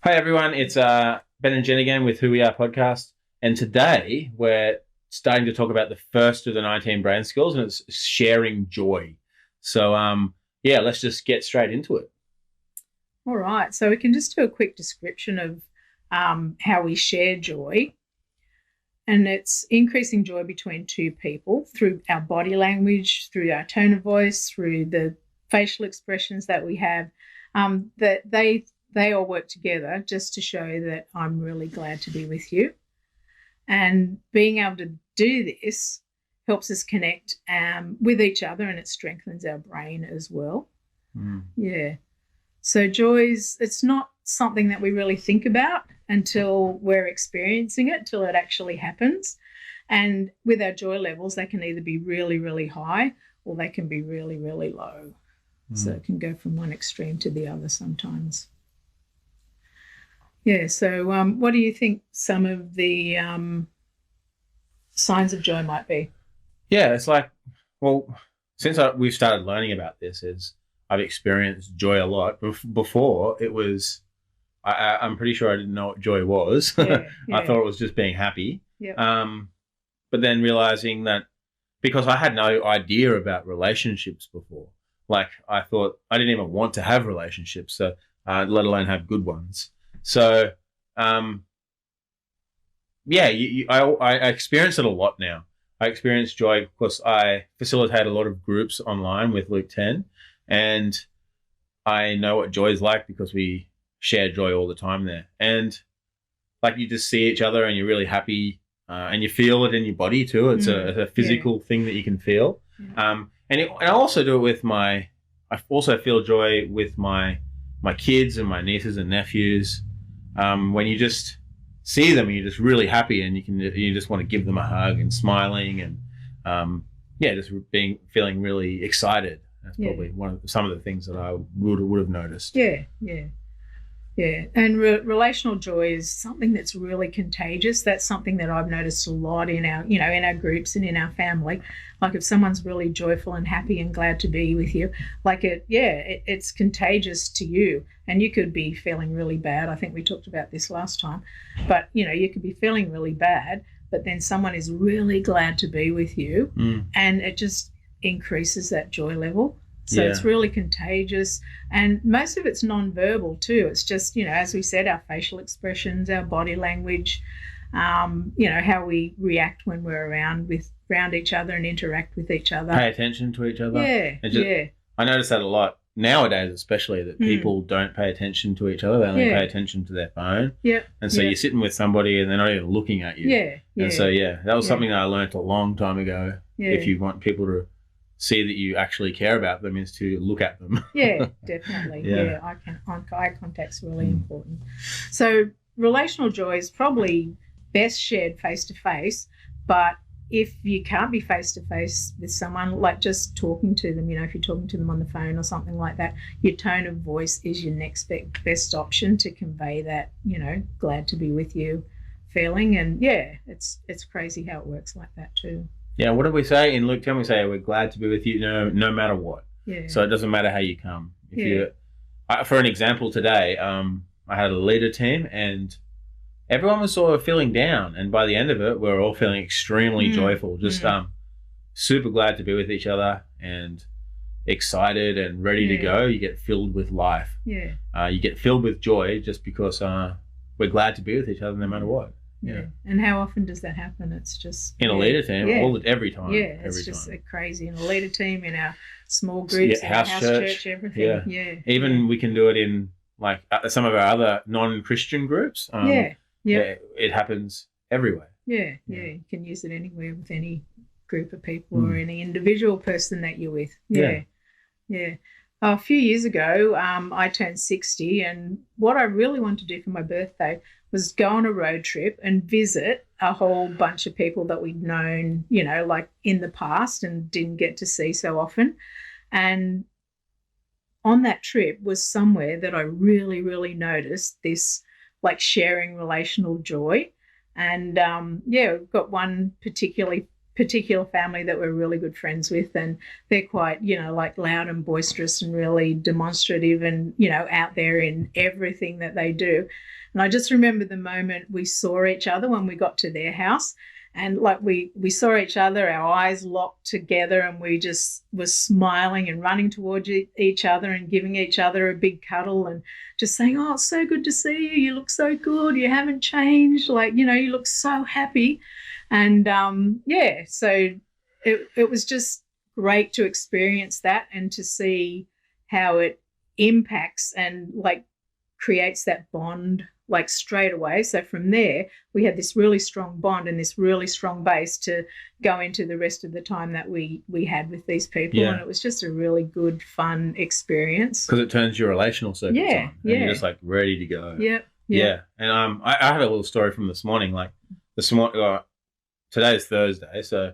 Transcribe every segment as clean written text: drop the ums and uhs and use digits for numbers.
Hi everyone, it's Ben and Jen again with Who We Are podcast, and today we're starting to talk about the first of the 19 brain skills, and it's sharing joy. So yeah, let's just get straight into it. All right, so we can just do a quick description of how we share joy. And it's increasing joy between two people through our body language, through our tone of voice, through the facial expressions that we have, that they all work together just to show that I'm really glad to be with you. And being able to do this helps us connect with each other, and it strengthens our brain as well. Yeah. So it's not something that we really think about until we're experiencing it, till it actually happens. And with our joy levels, they can either be really, really high or they can be really, really low. So it can go from one extreme to the other sometimes. Yeah, so what do you think some of the signs of joy might be? Yeah, it's like, well, since we've started learning about this, I've experienced joy a lot. Before it was, I'm pretty sure I didn't know what joy was. Yeah. I thought it was just being happy. Yeah. But then realizing that because I had no idea about relationships before, like I thought I didn't even want to have relationships, so let alone have good ones. So, yeah, I experience it a lot now. I experience joy because I facilitate a lot of groups online with Luke 10, and I know what joy is like because we share joy all the time there. And like you just see each other and you're really happy, and you feel it in your body too. It's a physical thing that you can feel. And I also do it with I also feel joy with my kids and my nieces and nephews. When you just see them and you're just really happy and you just want to give them a hug and smiling and just feeling really excited. That's probably some of the things that I would have noticed. Yeah. And relational joy is something that's really contagious. That's something that I've noticed a lot in our groups and in our family. Like if someone's really joyful and happy and glad to be with you, it's contagious to you. And you could be feeling really bad. I think we talked about this last time. But, you could be feeling really bad, but then someone is really glad to be with you, and it just increases that joy level. So it's really contagious, and most of it's non-verbal too. It's just, as we said, our facial expressions, our body language, how we react when we're around each other and interact with each other. Pay attention to each other. Yeah. I notice that a lot nowadays, especially that people don't pay attention to each other. They only pay attention to their phone. Yeah. And so you're sitting with somebody and they're not even looking at you. Yeah. And so, that was something that I learned a long time ago. Yeah. If you want people to see that you actually care about them, is to look at them. Yeah, definitely. Eye contact's really important. So relational joy is probably best shared face-to-face, but if you can't be face-to-face with someone, like just talking to them, if you're talking to them on the phone or something like that, your tone of voice is your next best option to convey that, glad to be with you feeling. And it's crazy how it works like that too. Yeah, what did we say in Luke 10? We say we're glad to be with you no matter what. Yeah. So it doesn't matter how you come. For an example today, I had a leader team and everyone was sort of feeling down, and by the end of it, we were all feeling extremely joyful, just super glad to be with each other and excited and ready to go. You get filled with life. Yeah. You get filled with joy just because we're glad to be with each other no matter what. Yeah. And how often does that happen? It's just in a leader team, every time. Yeah, it's just crazy. In a leader team, in our small groups, in house church, everything. Yeah. Even we can do it in like some of our other non-Christian groups. It happens everywhere. Yeah. You can use it anywhere with any group of people or any individual person that you're with. Yeah. A few years ago, I turned 60, and what I really wanted to do for my birthday was go on a road trip and visit a whole bunch of people that we'd known, like in the past and didn't get to see so often. And on that trip was somewhere that I really, really noticed this like sharing relational joy. And we've got one particularly particular family that we're really good friends with, and they're quite, like loud and boisterous and really demonstrative and, out there in everything that they do. And I just remember the moment we saw each other when we got to their house, and like we saw each other, our eyes locked together, and we just were smiling and running towards each other and giving each other a big cuddle and just saying, oh, it's so good to see you. You look so good. You haven't changed. Like, you look so happy. And, so it was just great to experience that and to see how it impacts and, like, creates that bond, like, straight away. So from there, we had this really strong bond and this really strong base to go into the rest of the time that we had with these people. Yeah. And it was just a really good, fun experience. Because it turns your relational circuits on. And you're just, like, ready to go. Yep. Yeah. And I had a little story from this morning. Like, today's Thursday, so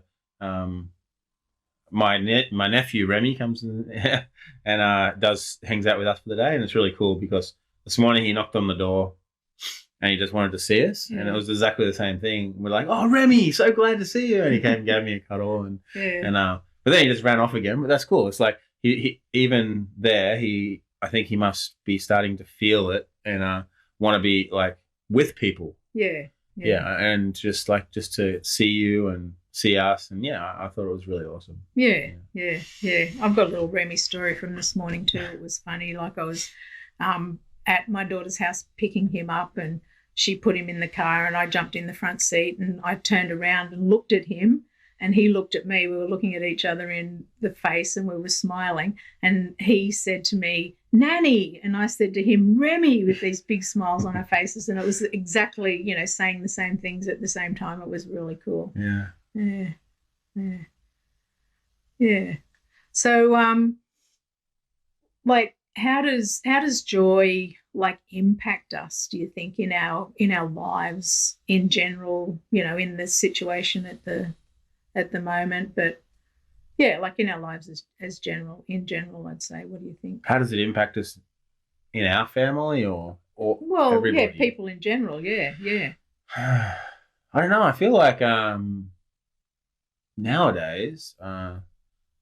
my nephew Remy comes in and hangs out with us for the day, and it's really cool because this morning he knocked on the door and he just wanted to see us, and it was exactly the same thing. We're like, "Oh, Remy, so glad to see you!" And he came and gave me a cuddle, and but then he just ran off again. But that's cool. It's like he even there, I think he must be starting to feel it and want to be like with people. Yeah, and just to see you and see us, and I thought it was really awesome. Yeah. I've got a little Remy story from this morning too. It was funny. Like, I was at my daughter's house picking him up, and she put him in the car, and I jumped in the front seat, and I turned around and looked at him, and he looked at me. We were looking at each other in the face, and we were smiling, and he said to me, "Nanny," and I said to him, "Remy," with these big smiles on our faces, and it was exactly, saying the same things at the same time. It was really cool. Yeah. So like, how does joy, like, impact us, do you think, in our lives in general, in the situation at the moment, but like in our lives in general, I'd say. What do you think? How does it impact us in our family or well, everybody? People in general, I don't know. I feel like nowadays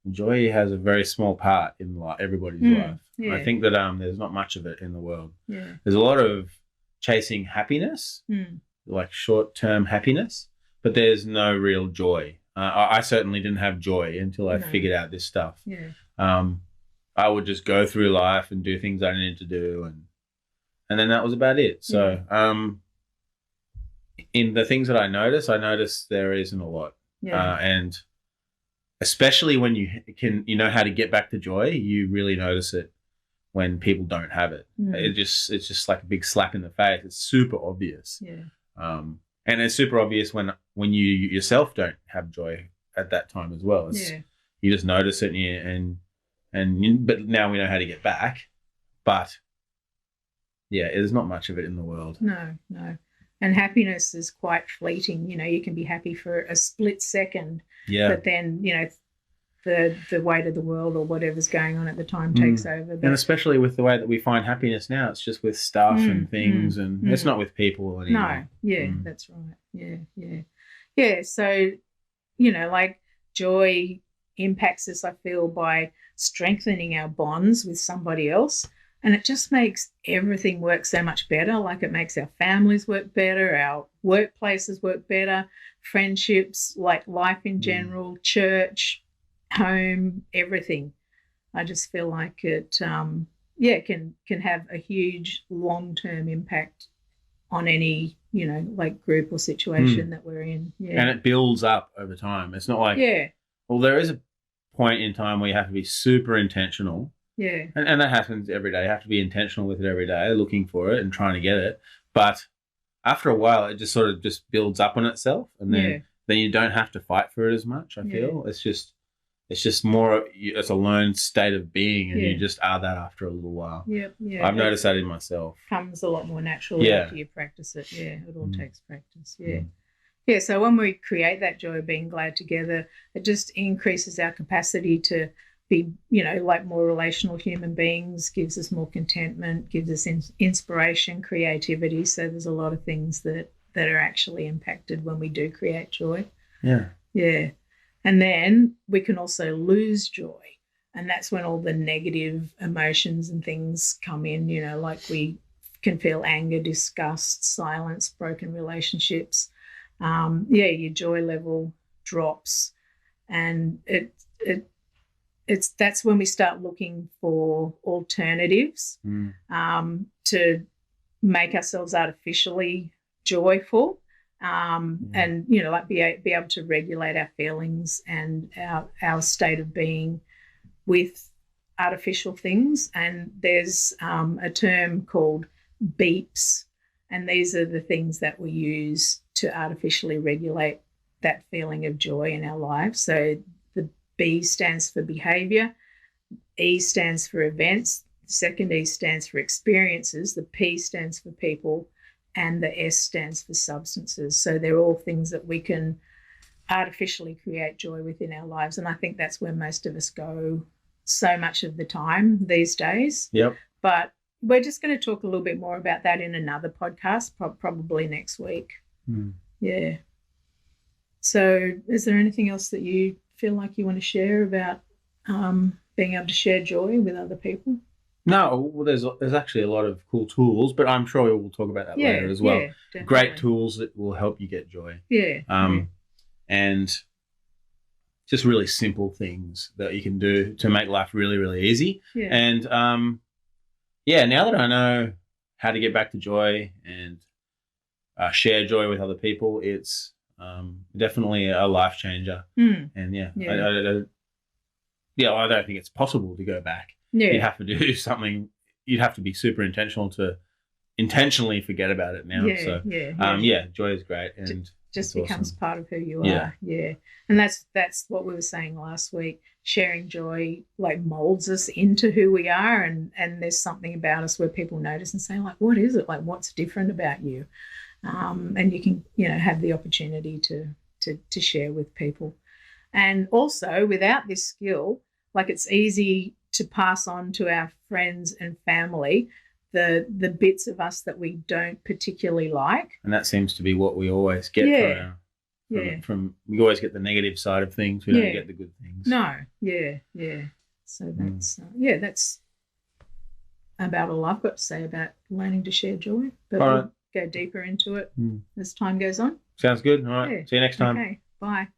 joy has a very small part in everybody's life. I think that there's not much of it in the world. There's a lot of chasing happiness, like short-term happiness, but there's no real joy. I certainly didn't have joy until I figured out this stuff. I would just go through life and do things I needed to do, and then that was about it. So in the things that I noticed there isn't a lot. And especially when you know how to get back to joy, you really notice it when people don't have it. It's just like a big slap in the face. It's super obvious. And it's super obvious when you yourself don't have joy at that time as well. You just notice it, but now we know how to get back. But there's not much of it in the world. No. And happiness is quite fleeting. You can be happy for a split second, but then the weight of the world or whatever's going on at the time takes over. And especially with the way that we find happiness now, it's just with stuff and things, and it's not with people anymore. No, that's right. Yeah. So, like, joy impacts us, I feel, by strengthening our bonds with somebody else. And it just makes everything work so much better. Like, it makes our families work better, our workplaces work better, friendships, like life in general, church, home, everything. I just feel like it can have a huge long-term impact on any, like, group or situation that we're in. And it builds up over time. It's not like well, there is a point in time where you have to be super intentional. And that happens every day. You have to be intentional with it every day, looking for it and trying to get it. But after a while, it just sort of just builds up on itself, and then you don't have to fight for it as much, I feel. It's just more, it's a learned state of being, and you just are that after a little while. I've noticed that in myself. Comes a lot more naturally after you practice it. It all takes practice. So when we create that joy of being glad together, it just increases our capacity to be, like, more relational human beings, gives us more contentment, gives us inspiration, creativity. So there's a lot of things that are actually impacted when we do create joy. And then we can also lose joy. And that's when all the negative emotions and things come in, like we can feel anger, disgust, silence, broken relationships. Your joy level drops. And that's when we start looking for alternatives to make ourselves artificially joyful, and like be able to regulate our feelings and our state of being with artificial things. And there's a term called beeps, and these are the things that we use to artificially regulate that feeling of joy in our lives. So the B stands for behavior, E stands for events, the second E stands for experiences, the P stands for people, and the S stands for substances. So they're all things that we can artificially create joy within our lives. And I think that's where most of us go so much of the time these days. Yep. But we're just going to talk a little bit more about that in another podcast, probably next week. Yeah. So is there anything else that you feel like you want to share about being able to share joy with other people? No, well, there's actually a lot of cool tools, but I'm sure we will talk about that later as well. Yeah, great tools that will help you get joy. And just really simple things that you can do to make life really, really easy. Yeah. And now that I know how to get back to joy and share joy with other people, it's definitely a life changer. And I don't think it's possible to go back. Yeah. You'd have to do something. You'd have to be super intentional to intentionally forget about it now. Joy is great, and just becomes awesome. part of who you are. Yeah. And that's what we were saying last week. Sharing joy like molds us into who we are, and there's something about us where people notice and say, like, what is it? Like, what's different about you? And you can, have the opportunity to share with people. And also, without this skill, like, it's easy to pass on to our friends and family the bits of us that we don't particularly like. And that seems to be what we always get from we always get the negative side of things. We don't get the good things. No. Yeah. So that's about all I've got to say about learning to share joy. But we'll go deeper into it as time goes on. Sounds good. All right. See you next time. Okay. Bye.